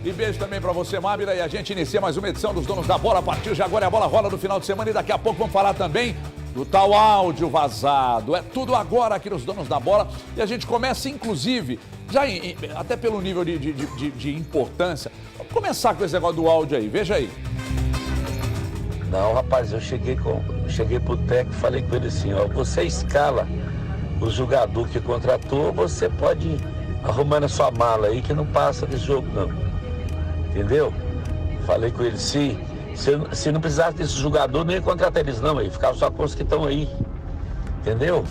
E beijo também pra você, Mábila, e a gente inicia mais uma edição dos Donos da Bola. A partir de agora, a bola rola no final de semana e daqui a pouco vamos falar também do tal áudio vazado. É tudo agora aqui nos Donos da Bola e a gente começa, inclusive, já até pelo nível de importância, vamos começar com esse negócio do áudio aí, veja aí. Não, rapaz, eu cheguei pro técnico e falei com ele assim, ó, você escala o jogador que contratou, você pode ir arrumando a sua mala aí que não passa desse jogo não. Entendeu? Falei com ele, se não precisasse desse jogador, nem ia contratar eles não, aí ficava só com os que estão aí. Entendeu?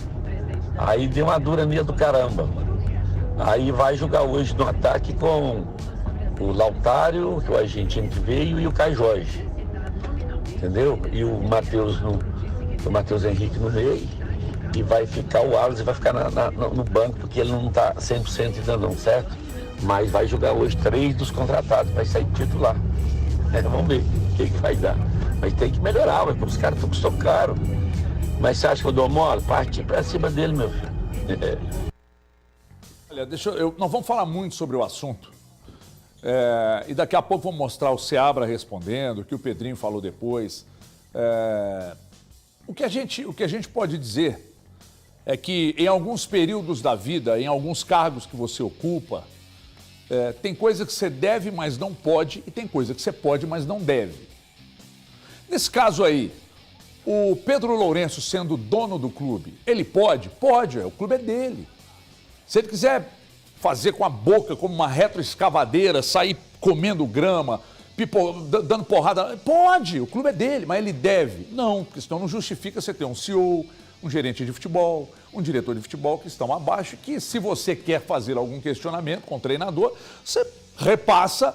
Aí deu uma dura minha do caramba. Aí vai jogar hoje no ataque com o Lautaro, que é o argentino que veio, e o Caio Jorge. Entendeu? E o Matheus Henrique no meio. E vai ficar o Alves e vai ficar no banco, porque ele não está 100% ainda não, certo? Mas vai jogar hoje 3 dos contratados, vai sair titular. Vamos ver o que vai dar. Mas tem que melhorar, porque os caras estão custando caro. Mas você acha que eu dou mole? Partir pra cima dele, meu filho. Olha, nós vamos falar muito sobre o assunto. E daqui a pouco vamos mostrar o Seabra respondendo, o que o Pedrinho falou depois. O que a gente pode dizer é que em alguns períodos da vida, em alguns cargos que você ocupa, tem coisa que você deve, mas não pode, e tem coisa que você pode, mas não deve. Nesse caso aí, o Pedro Lourenço sendo dono do clube, ele pode? Pode, o clube é dele. Se ele quiser fazer com a boca como uma retroescavadeira, sair comendo grama, dando porrada, pode, o clube é dele, mas ele deve. Não, porque senão não justifica você ter um CEO, um gerente de futebol, um diretor de futebol que estão abaixo, que se você quer fazer algum questionamento com o treinador, você repassa.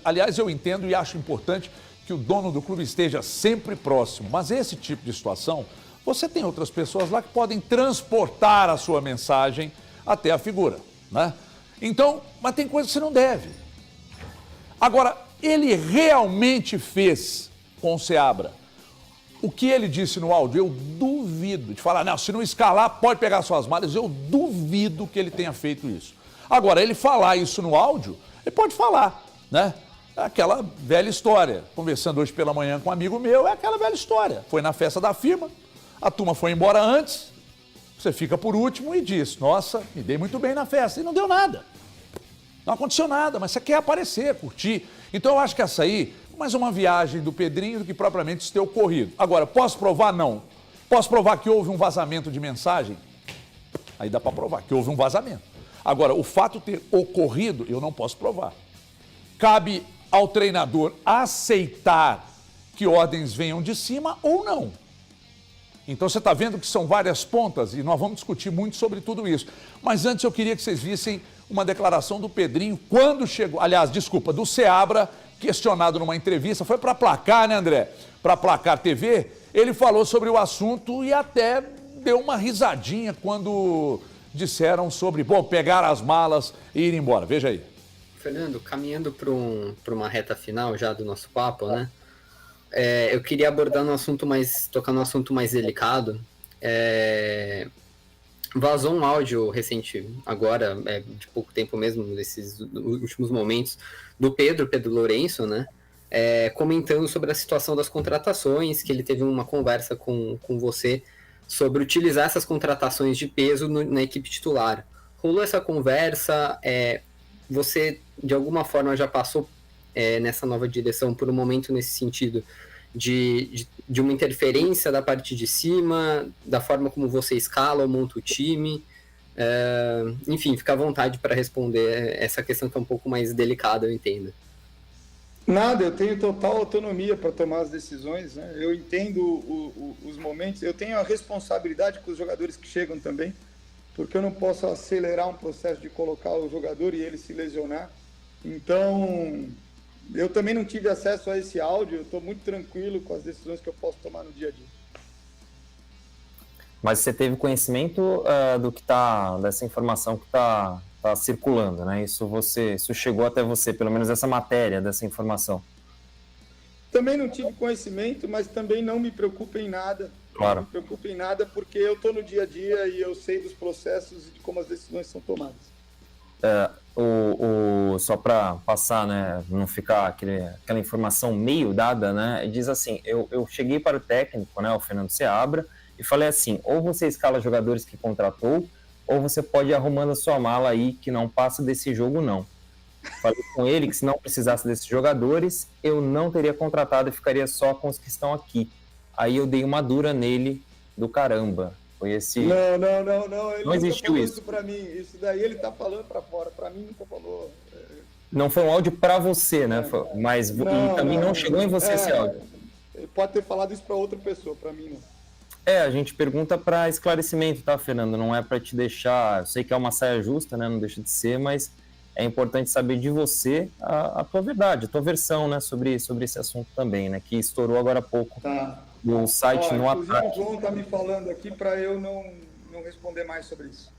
Aliás, eu entendo e acho importante que o dono do clube esteja sempre próximo, mas esse tipo de situação, você tem outras pessoas lá que podem transportar a sua mensagem até a figura, né? Então, mas tem coisa que você não deve. Agora, ele realmente fez com o Seabra o que ele disse no áudio? Eu duvido de falar, não, se não escalar, pode pegar suas malas. Eu duvido que ele tenha feito isso. Agora, ele falar isso no áudio, ele pode falar, né? É aquela velha história. Conversando hoje pela manhã com um amigo meu, é aquela velha história. Foi na festa da firma, a turma foi embora antes, você fica por último e diz, nossa, me dei muito bem na festa. E não deu nada. Não aconteceu nada, mas você quer aparecer, curtir. Então eu acho que essa aí mais uma viagem do Pedrinho do que propriamente isso ter ocorrido. Agora, posso provar? Não. Posso provar que houve um vazamento de mensagem? Aí dá para provar que houve um vazamento. Agora, o fato de ter ocorrido, eu não posso provar. Cabe ao treinador aceitar que ordens venham de cima ou não. Então você está vendo que são várias pontas e nós vamos discutir muito sobre tudo isso. Mas antes eu queria que vocês vissem uma declaração do Pedrinho quando chegou, aliás, desculpa, do Seabra, questionado numa entrevista, foi para Placar, né, André? Para Placar TV, ele falou sobre o assunto e até deu uma risadinha quando disseram sobre, pegar as malas e ir embora. Veja aí. Fernando, caminhando para uma reta final já do nosso papo, né? Eu queria abordar tocar num assunto mais delicado. Vazou um áudio recente, agora, de pouco tempo mesmo, nesses últimos momentos, do Pedro Lourenço, né? Comentando sobre a situação das contratações, que ele teve uma conversa com você sobre utilizar essas contratações de peso na equipe titular. Rolou essa conversa, você de alguma forma já passou nessa nova direção por um momento nesse sentido de uma interferência da parte de cima, da forma como você escala ou monta o time? Enfim, fica à vontade para responder essa questão que é um pouco mais delicada, eu entendo. Nada, eu tenho total autonomia para tomar as decisões, né? Eu entendo os momentos, eu tenho a responsabilidade com os jogadores que chegam também, porque eu não posso acelerar um processo de colocar o jogador e ele se lesionar. Então, eu também não tive acesso a esse áudio, eu estou muito tranquilo com as decisões que eu posso tomar no dia a dia. Mas você teve conhecimento dessa informação que está circulando, né? Isso chegou até você, pelo menos essa matéria dessa informação. Também não tive conhecimento, mas também não me preocupa em nada. Claro. Não me preocupa em nada porque eu estou no dia a dia e eu sei dos processos e de como as decisões são tomadas. Só para passar, né, não ficar aquela informação meio dada, né, diz assim, eu cheguei para o técnico, né, o Fernando Seabra, e falei assim, ou você escala jogadores que contratou, ou você pode ir arrumando a sua mala aí, que não passa desse jogo não. Falei com ele que se não precisasse desses jogadores, eu não teria contratado e ficaria só com os que estão aqui. Aí eu dei uma dura nele do caramba. Foi esse... Não. Ele não existiu isso. Pra mim. Isso daí ele tá falando pra fora. Pra mim nunca falou. Não foi um áudio pra você, né? Mas também não chegou em você esse áudio. Ele pode ter falado isso pra outra pessoa, pra mim não. A gente pergunta para esclarecimento, tá, Fernando? Não é para te deixar... Eu sei que é uma saia justa, né? Não deixa de ser, mas é importante saber de você a tua verdade, a tua versão, né? Sobre esse assunto também, né? Que estourou agora há pouco no site, no ataque. O João tá me falando aqui para eu não responder mais sobre isso.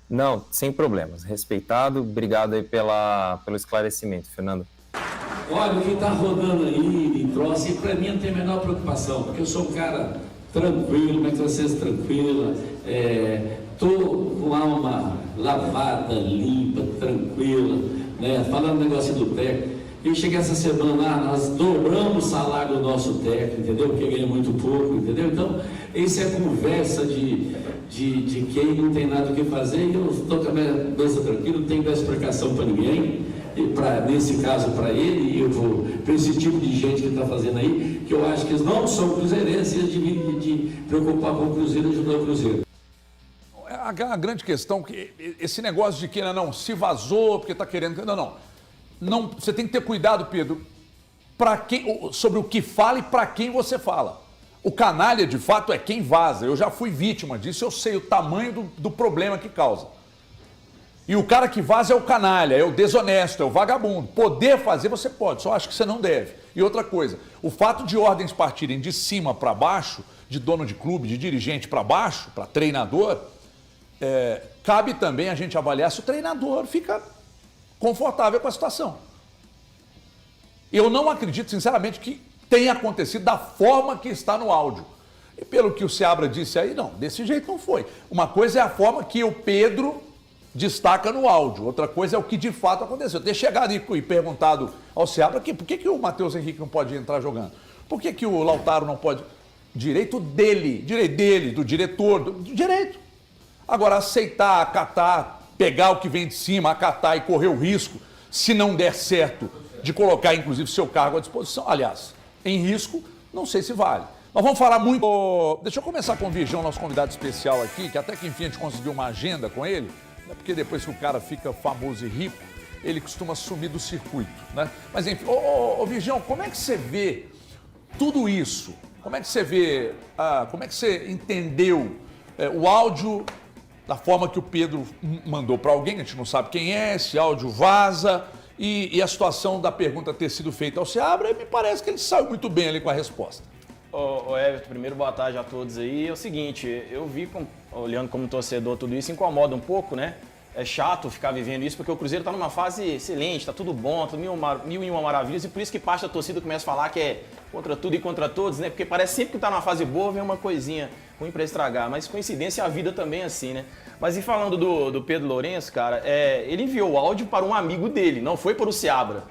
Não, sem problemas. Respeitado. Obrigado aí pelo esclarecimento, Fernando. Olha, o que está rodando aí em troço, e para mim não tem a menor preocupação, porque eu sou um cara tranquilo, como é que vocês tranquila, tô com a alma lavada, limpa, tranquila, né? Falando negócio do técnico, eu cheguei essa semana, nós dobramos o salário do nosso técnico, entendeu? Porque ganha muito pouco, entendeu? Então, isso é conversa de quem não tem nada o que fazer, e eu estou com a minha cabeça tranquila, não tenho que dar explicação para ninguém. Nesse caso para ele, e eu vou para esse tipo de gente que está fazendo aí, que eu acho que eles não são cruzeirenses, eles deviam de preocupar com o Cruzeiro e ajudar o Cruzeiro. A grande questão que esse negócio de que não se vazou porque está querendo... Não, você tem que ter cuidado, Pedro, sobre o que fala e para quem você fala. O canalha, de fato, é quem vaza. Eu já fui vítima disso, eu sei o tamanho do problema que causa. E o cara que vaza é o canalha, é o desonesto, é o vagabundo. Poder fazer você pode, só acho que você não deve. E outra coisa, o fato de ordens partirem de cima para baixo, de dono de clube, de dirigente para baixo, para treinador, cabe também a gente avaliar se o treinador fica confortável com a situação. Eu não acredito, sinceramente, que tenha acontecido da forma que está no áudio. E pelo que o Seabra disse aí, não, desse jeito não foi. Uma coisa é a forma que o Pedro destaca no áudio, outra coisa é o que de fato aconteceu. Ter chegado e perguntado ao Seabra por que o Matheus Henrique não pode entrar jogando? Por que o Lautaro não pode? Direito dele, do diretor, direito. Agora, aceitar, acatar, pegar o que vem de cima, acatar e correr o risco, se não der certo, de colocar inclusive seu cargo à disposição, aliás, em risco, não sei se vale. Nós vamos falar muito... Deixa eu começar com o Virgão, nosso convidado especial aqui, que até que enfim a gente conseguiu uma agenda com ele, né? Porque depois que o cara fica famoso e rico, ele costuma sumir do circuito, né? Mas enfim, ô Virgão, como é que você vê tudo isso? Como é que você vê, como é que você entendeu o áudio da forma que o Pedro mandou para alguém, a gente não sabe quem é, esse áudio vaza, e a situação da pergunta ter sido feita ao Seabra, me parece que ele saiu muito bem ali com a resposta. Ô Everton, primeiro boa tarde a todos aí. É o seguinte, eu vi, olhando como torcedor, tudo isso incomoda um pouco, né? É chato ficar vivendo isso, porque o Cruzeiro está numa fase excelente, está tudo bom, tá mil e uma maravilhas, e por isso que parte da torcida começa a falar que é contra tudo e contra todos, né? Porque parece sempre que está numa fase boa, vem uma coisinha ruim para estragar, mas coincidência a vida também é assim, né? Mas e falando do Pedro Lourenço, cara, ele enviou o áudio para um amigo dele, não foi para o Seabra.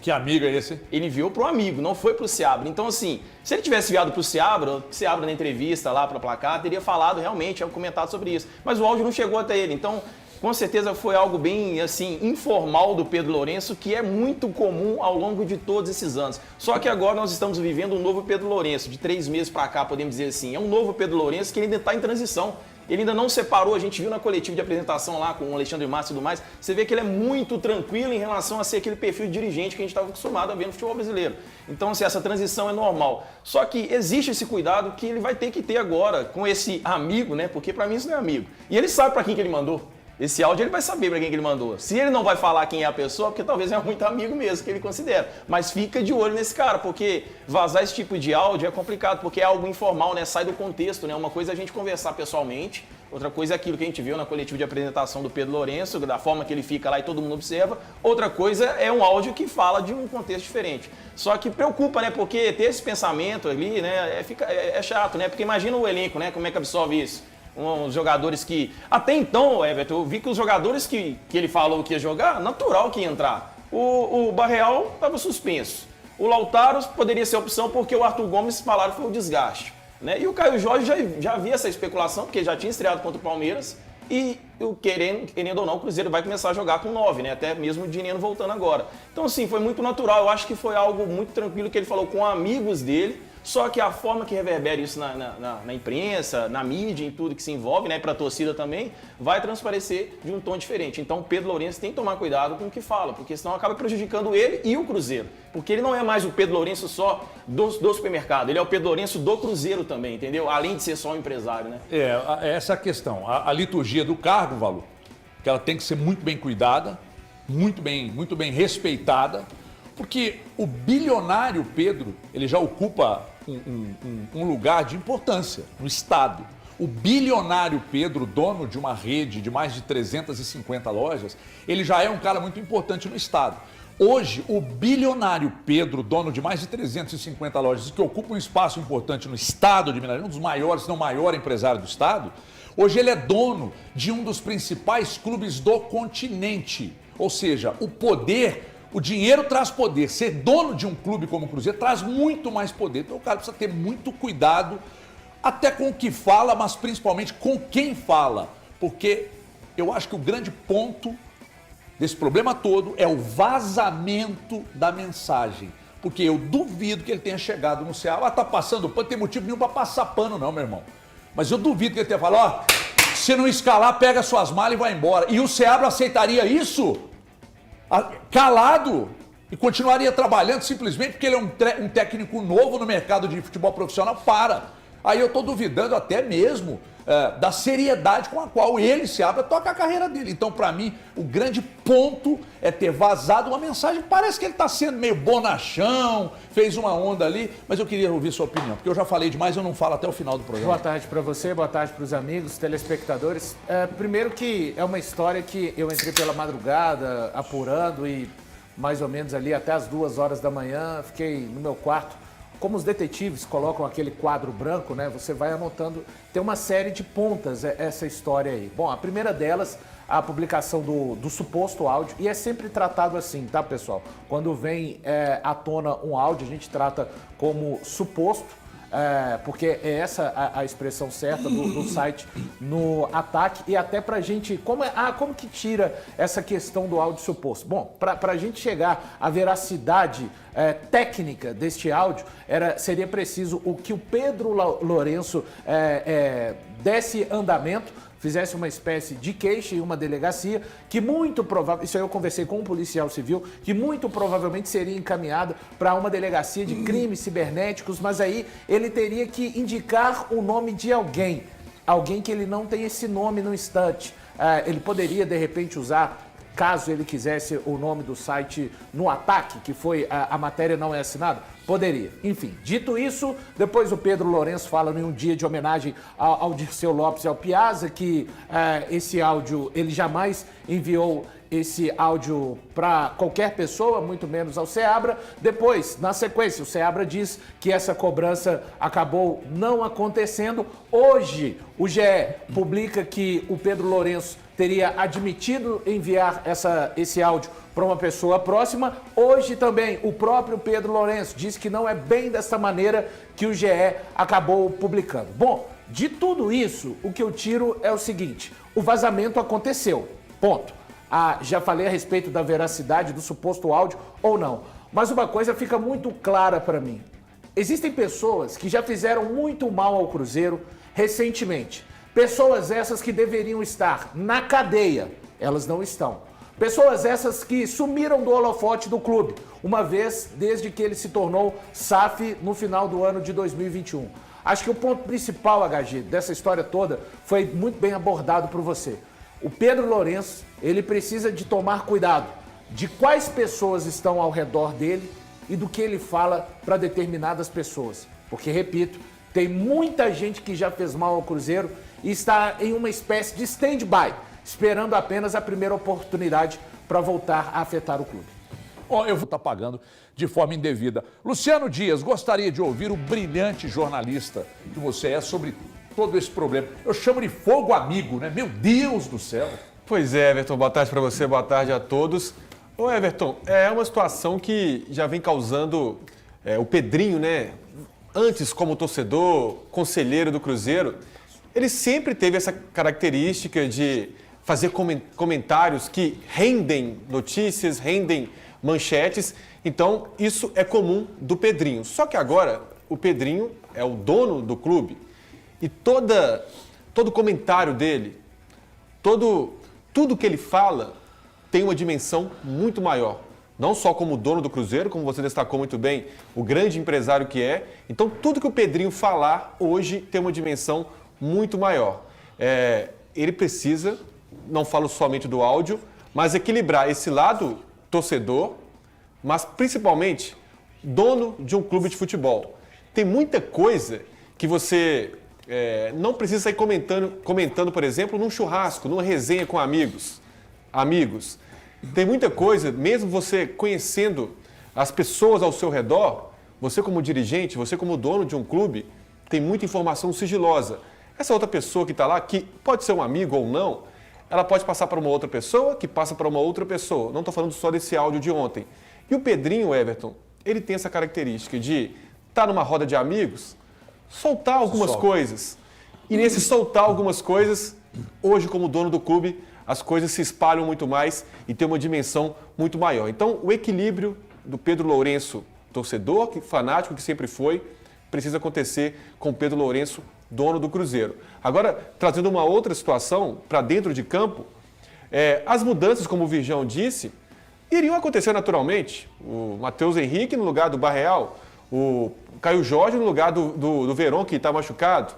Que amigo é esse? Ele enviou para um amigo, não foi para o Seabra. Então, assim, se ele tivesse enviado para o Seabra na entrevista lá para a Placar, teria falado realmente, comentado sobre isso. Mas o áudio não chegou até ele, então... Com certeza foi algo bem, assim, informal do Pedro Lourenço, que é muito comum ao longo de todos esses anos. Só que agora nós estamos vivendo um novo Pedro Lourenço, de 3 meses para cá, podemos dizer assim. É um novo Pedro Lourenço que ainda está em transição. Ele ainda não separou, a gente viu na coletiva de apresentação lá com o Alexandre Massa e tudo mais, você vê que ele é muito tranquilo em relação a ser aquele perfil de dirigente que a gente estava acostumado a ver no futebol brasileiro. Então, assim, essa transição é normal. Só que existe esse cuidado que ele vai ter que ter agora com esse amigo, né? Porque para mim isso não é amigo. E ele sabe para quem que ele mandou. Esse áudio ele vai saber para quem que ele mandou. Se ele não vai falar quem é a pessoa, porque talvez é muito amigo mesmo que ele considera. Mas fica de olho nesse cara, porque vazar esse tipo de áudio é complicado, porque é algo informal, né? Sai do contexto, né? Uma coisa é a gente conversar pessoalmente, outra coisa é aquilo que a gente viu na coletiva de apresentação do Pedro Lourenço, da forma que ele fica lá e todo mundo observa. Outra coisa é um áudio que fala de um contexto diferente. Só que preocupa, né? Porque ter esse pensamento ali, né? É chato, né? Porque imagina o elenco, né? Como é que absorve isso? uns jogadores que... Até então, Everton, eu vi que os jogadores que ele falou que ia jogar, natural que ia entrar. O Barreal estava suspenso. O Lautaro poderia ser opção porque o Arthur Gomes falaram que foi o desgaste. Né? E o Caio Jorge já havia essa especulação, porque já tinha estreado contra o Palmeiras. E querendo ou não, o Cruzeiro vai começar a jogar com 9, né? Até mesmo o Dineno voltando agora. Então, assim, foi muito natural. Eu acho que foi algo muito tranquilo que ele falou com amigos dele. Só que a forma que reverbera isso na imprensa, na mídia, em tudo que se envolve, né, para a torcida também, vai transparecer de um tom diferente. Então o Pedro Lourenço tem que tomar cuidado com o que fala, porque senão acaba prejudicando ele e o Cruzeiro. Porque ele não é mais o Pedro Lourenço só do supermercado, ele é o Pedro Lourenço do Cruzeiro também, entendeu? Além de ser só um empresário, né? Essa é a questão. A liturgia do cargo, Valu, que ela tem que ser muito bem cuidada, muito bem respeitada, porque o bilionário Pedro, ele já ocupa um lugar de importância no Estado. O bilionário Pedro, dono de uma rede de mais de 350 lojas, ele já é um cara muito importante no Estado. Hoje, o bilionário Pedro, dono de mais de 350 lojas, que ocupa um espaço importante no Estado de Minas Gerais, um dos maiores, se não o maior empresário do Estado, hoje ele é dono de um dos principais clubes do continente. Ou seja, o poder... O dinheiro traz poder. Ser dono de um clube como o Cruzeiro traz muito mais poder. Então o cara precisa ter muito cuidado, até com o que fala, mas principalmente com quem fala. Porque eu acho que o grande ponto desse problema todo é o vazamento da mensagem. Porque eu duvido que ele tenha chegado no Ceará. Tá passando pano, não tem motivo nenhum para passar pano não, meu irmão. Mas eu duvido que ele tenha falado, se não escalar, pega suas malas e vai embora. E o Ceará aceitaria isso? Calado, e continuaria trabalhando simplesmente porque ele é um técnico novo no mercado de futebol profissional. Aí eu estou duvidando até mesmo da seriedade com a qual ele, Seabra, toca a carreira dele. Então, para mim, o grande ponto é ter vazado uma mensagem. Parece que ele está sendo meio bonachão, fez uma onda ali, mas eu queria ouvir sua opinião, porque eu já falei demais, eu não falo até o final do programa. Boa tarde para você, boa tarde para os amigos, telespectadores. Primeiro que é uma história que eu entrei pela madrugada, apurando, e mais ou menos ali até as 2 horas da manhã, fiquei no meu quarto. Como os detetives colocam aquele quadro branco, né? Você vai anotando, tem uma série de pontas essa história aí. Bom, a primeira delas, a publicação do suposto áudio, e é sempre tratado assim, tá, pessoal? Quando vem à tona um áudio, a gente trata como suposto, porque é essa a expressão certa do site no ataque, e até pra gente, como que tira essa questão do áudio suposto? Bom, pra gente chegar à veracidade técnica deste áudio, seria preciso que o Pedro Lourenço desse andamento, fizesse uma espécie de queixa em uma delegacia, que muito provavelmente, isso aí eu conversei com um policial civil, que muito provavelmente seria encaminhada para uma delegacia de crimes cibernéticos, mas aí ele teria que indicar o nome de alguém que ele não tem esse nome no instante. Ele poderia, de repente, usar, caso ele quisesse, o nome do site no ataque, que foi a matéria não é assinada? Poderia. Enfim, dito isso, depois o Pedro Lourenço fala em um dia de homenagem ao Dirceu Lopes e ao Piazza, que esse áudio, ele jamais enviou esse áudio para qualquer pessoa, muito menos ao Seabra. Depois, na sequência, o Seabra diz que essa cobrança acabou não acontecendo. Hoje, o GE publica que o Pedro Lourenço teria admitido enviar esse áudio para uma pessoa próxima. Hoje também, o próprio Pedro Lourenço disse que não é bem dessa maneira que o GE acabou publicando. Bom, de tudo isso, o que eu tiro é o seguinte: o vazamento aconteceu, ponto. Já falei a respeito da veracidade do suposto áudio ou não, mas uma coisa fica muito clara para mim. Existem pessoas que já fizeram muito mal ao Cruzeiro recentemente. Pessoas essas que deveriam estar na cadeia, elas não estão. Pessoas essas que sumiram do holofote do clube, uma vez desde que ele se tornou SAF no final do ano de 2021. Acho que o ponto principal, HG, dessa história toda foi muito bem abordado por você. O Pedro Lourenço, ele precisa de tomar cuidado de quais pessoas estão ao redor dele e do que ele fala para determinadas pessoas. Porque, repito, tem muita gente que já fez mal ao Cruzeiro e está em uma espécie de stand-by, esperando apenas a primeira oportunidade para voltar a afetar o clube. Eu vou estar pagando de forma indevida. Luciano Dias, gostaria de ouvir o brilhante jornalista que você é sobre todo esse problema. Eu chamo de fogo amigo, né? Meu Deus do céu. Pois é, Everton, boa tarde para você, boa tarde a todos. Ô Everton, é uma situação que já vem causando o Pedrinho, né? Antes como torcedor, conselheiro do Cruzeiro, ele sempre teve essa característica de fazer comentários que rendem notícias, rendem manchetes. Então, isso é comum do Pedrinho. Só que agora, o Pedrinho é o dono do clube e todo comentário dele, tudo que ele fala tem uma dimensão muito maior. Não só como dono do Cruzeiro, como você destacou muito bem, o grande empresário que é. Então, tudo que o Pedrinho falar hoje tem uma dimensão muito maior. Ele precisa, não falo somente do áudio, mas equilibrar esse lado torcedor, mas principalmente dono de um clube de futebol. Tem muita coisa que você não precisa sair comentando, por exemplo, num churrasco, numa resenha com amigos. Tem muita coisa, mesmo você conhecendo as pessoas ao seu redor, você como dirigente, você como dono de um clube, tem muita informação sigilosa. Essa outra pessoa que está lá, que pode ser um amigo ou não, ela pode passar para uma outra pessoa, que passa para uma outra pessoa. Não estou falando só desse áudio de ontem. E o Pedrinho, Everton, ele tem essa característica de estar numa roda de amigos, soltar algumas coisas. E nesse soltar algumas coisas, hoje como dono do clube, as coisas se espalham muito mais e tem uma dimensão muito maior. Então, o equilíbrio do Pedro Lourenço, torcedor, fanático que sempre foi, precisa acontecer com o Pedro Lourenço, dono do Cruzeiro. Agora, trazendo uma outra situação para dentro de campo, as mudanças, como o Virgão disse, iriam acontecer naturalmente. O Matheus Henrique no lugar do Barreal, o Caio Jorge no lugar do Verón, que está machucado,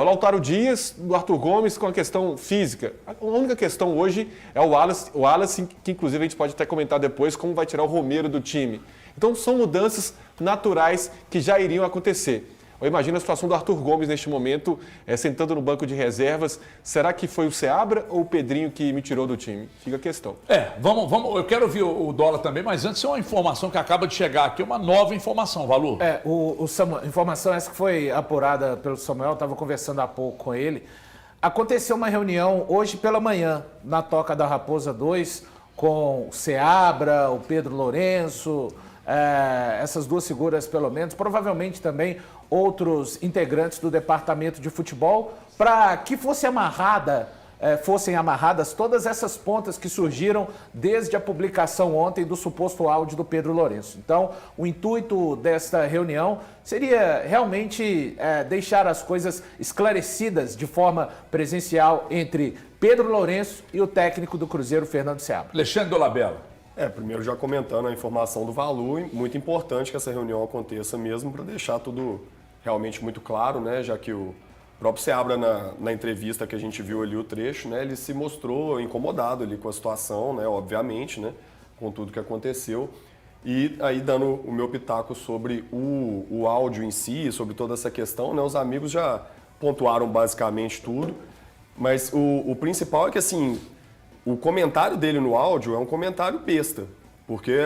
o Lautaro Dias, do Arthur Gomes com a questão física. A única questão hoje é o Wallace, que inclusive a gente pode até comentar depois como vai tirar o Romero do time. Então são mudanças naturais que já iriam acontecer. Eu imagino a situação do Arthur Gomes neste momento, sentando no banco de reservas. Será que foi o Seabra ou o Pedrinho que me tirou do time? Fica a questão. Vamos. Eu quero ouvir o Dólar também, mas antes é uma informação que acaba de chegar aqui, uma nova informação, Valu. A informação essa que foi apurada pelo Samuel, estava conversando há pouco com ele. Aconteceu uma reunião hoje pela manhã, na Toca da Raposa 2, com o Seabra, o Pedro Lourenço, essas duas figuras pelo menos, provavelmente também outros integrantes do departamento de futebol, para que fossem amarradas todas essas pontas que surgiram desde a publicação ontem do suposto áudio do Pedro Lourenço. Então, o intuito desta reunião seria realmente deixar as coisas esclarecidas de forma presencial entre Pedro Lourenço e o técnico do Cruzeiro, Fernando Seabra. Alexandre Dolabella. Primeiro já comentando a informação do Valu, muito importante que essa reunião aconteça mesmo para deixar tudo realmente muito claro, né? Já que o próprio Seabra, na entrevista que a gente viu ali o trecho, né? Ele se mostrou incomodado ali com a situação, né? Obviamente, né? Com tudo que aconteceu. E aí, dando o meu pitaco sobre o áudio em si, sobre toda essa questão, né? Os amigos já pontuaram basicamente tudo, mas o principal é que, assim, o comentário dele no áudio é um comentário besta, porque,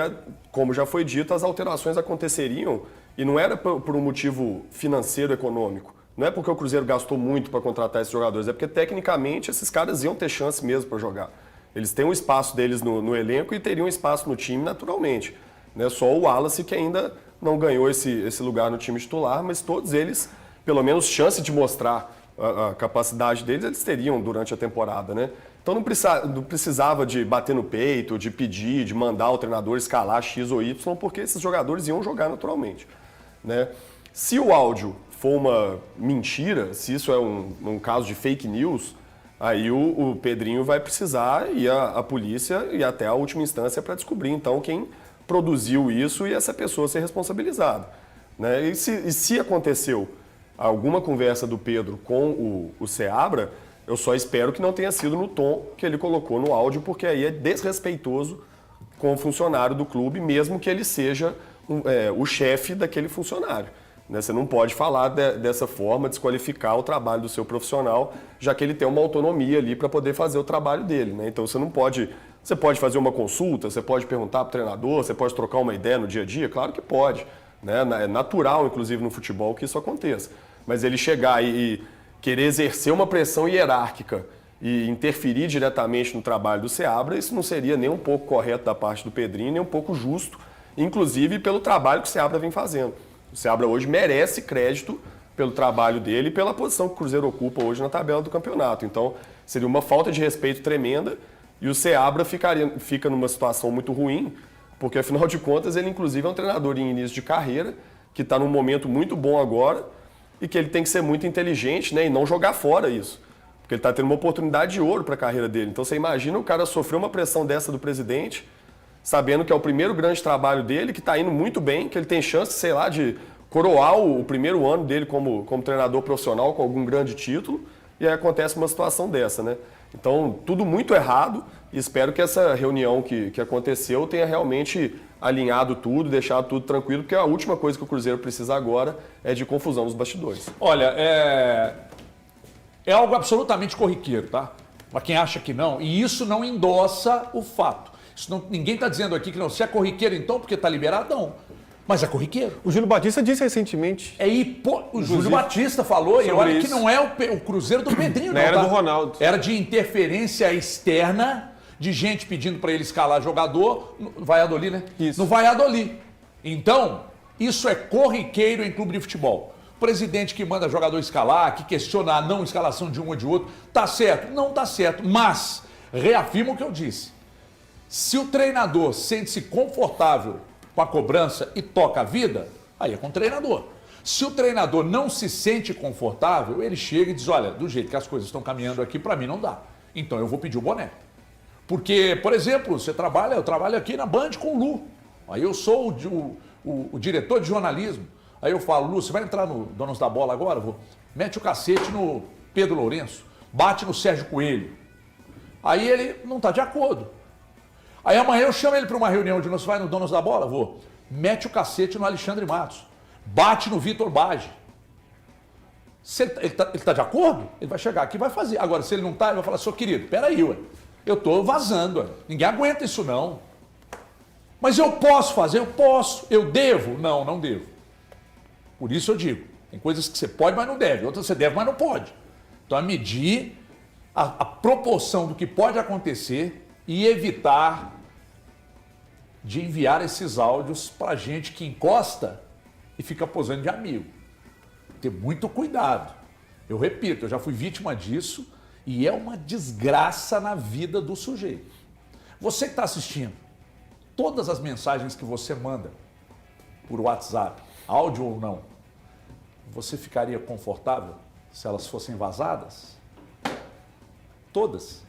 como já foi dito, as alterações aconteceriam e não era por um motivo financeiro, econômico. Não é porque o Cruzeiro gastou muito para contratar esses jogadores, é porque, tecnicamente, esses caras iam ter chance mesmo para jogar. Eles têm um espaço deles no elenco e teriam espaço no time naturalmente. Né? Só o Wallace que ainda não ganhou esse lugar no time titular, mas todos eles, pelo menos chance de mostrar a capacidade deles, eles teriam durante a temporada, né? Então não precisava de bater no peito, de pedir, de mandar o treinador escalar X ou Y, porque esses jogadores iam jogar naturalmente, né? Se o áudio for uma mentira, se isso é um caso de fake news, aí o Pedrinho vai precisar ir à polícia e até a última instância para descobrir, então, quem produziu isso e essa pessoa ser responsabilizada, né? E se aconteceu alguma conversa do Pedro com o Seabra, eu só espero que não tenha sido no tom que ele colocou no áudio, porque aí é desrespeitoso com o funcionário do clube, mesmo que ele seja o chefe daquele funcionário. Né? Você não pode falar dessa forma, desqualificar o trabalho do seu profissional, já que ele tem uma autonomia ali para poder fazer o trabalho dele. Né? Então você não pode... Você pode fazer uma consulta, você pode perguntar para o treinador, você pode trocar uma ideia no dia a dia? Claro que pode. Né? É natural, inclusive, no futebol que isso aconteça. Mas ele chegar e querer exercer uma pressão hierárquica e interferir diretamente no trabalho do Seabra, isso não seria nem um pouco correto da parte do Pedrinho, nem um pouco justo, inclusive pelo trabalho que o Seabra vem fazendo. O Seabra hoje merece crédito pelo trabalho dele e pela posição que o Cruzeiro ocupa hoje na tabela do campeonato. Então, seria uma falta de respeito tremenda e o Seabra fica numa situação muito ruim, porque, afinal de contas, ele, inclusive, é um treinador em início de carreira, que está num momento muito bom agora e que ele tem que ser muito inteligente, né, e não jogar fora isso. Porque ele está tendo uma oportunidade de ouro para a carreira dele. Então, você imagina o cara sofrer uma pressão dessa do presidente, sabendo que é o primeiro grande trabalho dele, que está indo muito bem, que ele tem chance, sei lá, de coroar o primeiro ano dele como treinador profissional com algum grande título, e aí acontece uma situação dessa, né? Então, tudo muito errado, e espero que essa reunião que aconteceu tenha realmente alinhado tudo, deixado tudo tranquilo, porque a última coisa que o Cruzeiro precisa agora é de confusão nos bastidores. Olha, é algo absolutamente corriqueiro, tá? Para quem acha que não, e isso não endossa o fato. Ninguém está dizendo aqui que não. Se é corriqueiro, então, porque está liberado, não. Mas é corriqueiro. O Júlio Batista disse recentemente. O Júlio Batista falou, e olha que não é o Cruzeiro do Pedrinho, não. Era tá? do Ronaldo. Era de interferência externa, de gente pedindo para ele escalar jogador no Valladolid, né? Isso. No Valladolid. Então, isso é corriqueiro em clube de futebol. Presidente que manda jogador escalar, que questiona a não escalação de um ou de outro, tá certo? Não tá certo, mas reafirmo o que eu disse. Se o treinador sente-se confortável com a cobrança e toca a vida, aí é com o treinador. Se o treinador não se sente confortável, ele chega e diz, olha, do jeito que as coisas estão caminhando aqui, para mim não dá. Então eu vou pedir o boné. Porque, por exemplo, eu trabalho aqui na Band com o Lu. Aí eu sou o diretor de jornalismo. Aí eu falo, Lu, você vai entrar no Donos da Bola agora? Mete o cacete no Pedro Lourenço, bate no Sérgio Coelho. Aí ele não está de acordo. Aí amanhã eu chamo ele para uma reunião de você vai no Donos da Bola? Vou. Mete o cacete no Alexandre Matos. Bate no Vitor Bage. Se ele tá de acordo, ele vai chegar aqui e vai fazer. Agora, se ele não está, ele vai falar, seu querido, peraí, ué. Eu estou vazando, ué. Ninguém aguenta isso não. Mas eu posso fazer? Eu posso. Eu devo? Não, não devo. Por isso eu digo, tem coisas que você pode, mas não deve. Outras você deve, mas não pode. Então é medir a proporção do que pode acontecer e evitar de enviar esses áudios para gente que encosta e fica posando de amigo. Ter muito cuidado. Eu repito, eu já fui vítima disso e é uma desgraça na vida do sujeito. Você que está assistindo, todas as mensagens que você manda por WhatsApp, áudio ou não, você ficaria confortável se elas fossem vazadas? Todas.